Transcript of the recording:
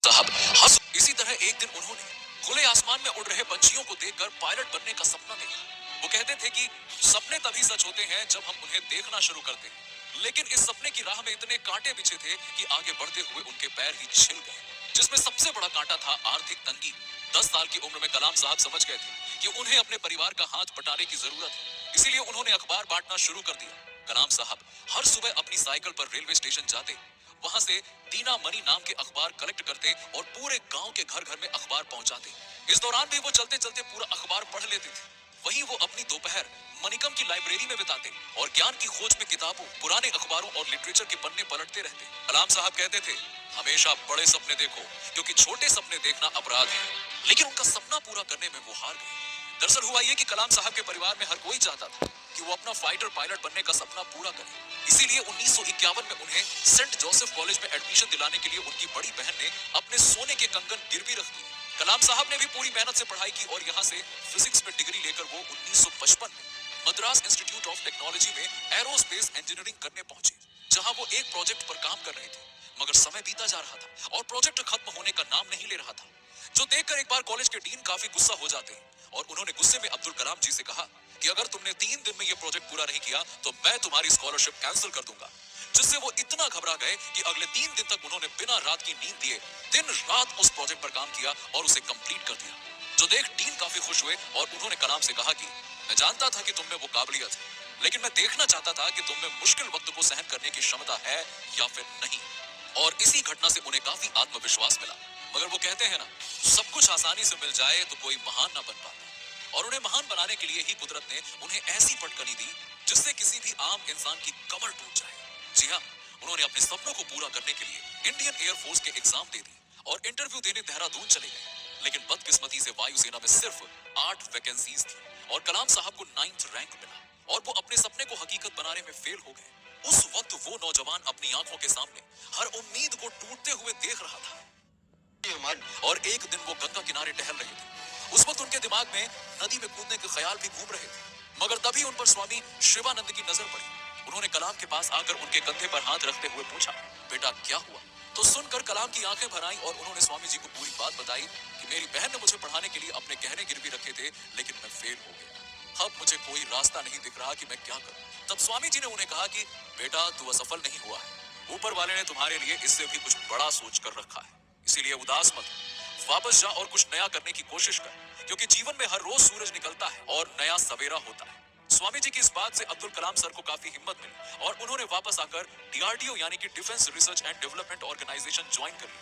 साहब हंस। इसी तरह एक दिन उन्होंने खुले आसमान में उड़ रहे पंछियों को देखकर पायलट बनने का सपना देखा। वो कहते थे कि सपने तभी सच होते हैं जब हम उन्हें देखना शुरू करते हैं। लेकिन इस सपने की राह में इतने कांटे बिछे थे कि आगे बढ़ते हुए उनके पैर ही छिल गए, जिसमें सबसे बड़ा कांटा था आर्थिक तंगी। 10 साल की उम्र में कलाम साहब समझ गए थे कि उन्हें अपने परिवार का हाथ बटाने की जरूरत है, इसीलिए उन्होंने अखबार बांटना शुरू कर दिया। कलाम साहब हर सुबह अपनी साइकिल पर रेलवे स्टेशन जाते, वहां से दीना मनी नाम के अखबार कलेक्ट करते और पूरे गांव के घर घर में अखबार पहुंचाते। इस दौरान भी वो चलते चलते पूरा अखबार पढ़ लेते थे। वहीं वो अपनी दोपहर मनिकम की लाइब्रेरी में बिताते और ज्ञान की खोज में किताबों, पुराने अखबारों और लिटरेचर के पन्ने पलटते रहते। कलाम साहब कहते थे, हमेशा बड़े सपने देखो क्योंकि छोटे सपने देखना अपराध है। लेकिन उनका सपना पूरा करने में वो हार गए। दरअसल हुआ ये कि कलाम साहब के परिवार में हर कोई चाहता था कि वो अपना फाइटर पायलट बनने का सपना पूरा करे। इसीलिए 1951 में उन्हें सेंट जोसेफ कॉलेज में एडमिशन दिलाने के लिए उनकी बड़ी बहन ने अपने सोने के कंगन गिरवी रख दिए। कलाम साहब ने भी पूरी मेहनत से पढ़ाई की और यहाँ से फिजिक्स में डिग्री लेकर वो 1955 में मद्रास इंस्टीट्यूट ऑफ टेक्नोलॉजी में एरोस्पेस इंजीनियरिंग करने पहुंचे, जहां वो एक प्रोजेक्ट पर काम कर रहे थे। मगर समय बीता जा रहा था और प्रोजेक्ट खत्म होने का नाम नहीं ले रहा था, जो देखकर एक बार कॉलेज के डीन काफी गुस्सा हो जाते हैं और उन्होंने गुस्से में अब्दुल कलाम जी से कहा कि अगर तुमने 3 दिन में ये प्रोजेक्ट पूरा नहीं किया तो मैं तुम्हारी स्कॉलरशिप कैंसिल कर दूंगा। जिससे वो इतना घबरा गए कि अगले 3 दिन तक उन्होंने बिना रात की नींद दिए दिन रात उस प्रोजेक्ट पर काम किया और उसे कंप्लीट कर दिया। जो देख डीन काफी खुश हुए और उन्होंने कलाम से कहा कि मैं जानता था कि तुम में वो काबिलियत है, लेकिन मैं देखना चाहता था कि तुम में मुश्किल वक्त को सहन करने की क्षमता है या फिर नहीं। और इसी घटना से उन्हें काफी आत्मविश्वास मिला। मगर वो कहते हैं ना, सब कुछ आसानी से मिल जाए तो कोई महान ना बन पाता। और उन्हें महान बनाने के लिए ही कुदरत ने उन्हें ऐसी पटकनी दी जिससे किसी भी आम इंसान की कमर टूट जाए। जी हाँ, उन्होंने अपने सपनों को पूरा करने के लिए इंडियन एयरफोर्स के एग्जाम दे दी और इंटरव्यू देने देहरादून चले गए। लेकिन बदकिस्मती से वायुसेना में सिर्फ 8 वैकेंसीज थी और कलाम साहब को 9th रैंक मिला और वो अपने सपने को हकीकत बनाने में फेल हो गए। उस वक्त वो नौजवान अपनी आंखों के सामने हर उम्मीद को टूटते हुए देख रहा था। और एक दिन वो गंगा किनारे टहल रहे थे। उस वक्त उनके दिमाग में नदी में कूदने के ख्याल भी घूम रहे थे। मगर तभी उन पर स्वामी शिवानंद की नजर पड़ी। उन्होंने कलाम के पास आकर उनके कंधे पर हाथ रखते हुए पूछा, बेटा क्या हुआ? तो सुनकर कलाम की आंखें भर आईं और उन्होंने स्वामी जी को पूरी बात बताई कि मेरी बहन ने मुझे पढ़ाने के लिए अपने गहने गिरवी रखे थे, लेकिन मैं फेल हो गया। अब मुझे कोई रास्ता नहीं दिख रहा कि मैं क्या करूं। तब स्वामी जी ने उन्हें कहा कि बेटा तू असफल नहीं हुआ है, ऊपर वाले ने तुम्हारे लिए इससे भी कुछ बड़ा सोच कर रखा है, इसीलिए उदास मत हो। वापस जा और कुछ नया करने की कोशिश कर, क्योंकि जीवन में हर रोज सूरज निकलता है और नया सवेरा होता है। स्वामी जी की इस बात से अब्दुल कलाम सर को काफी हिम्मत मिली और उन्होंने वापस आकर डीआरडीओ यानी कि defence research and development organisation join कर ली।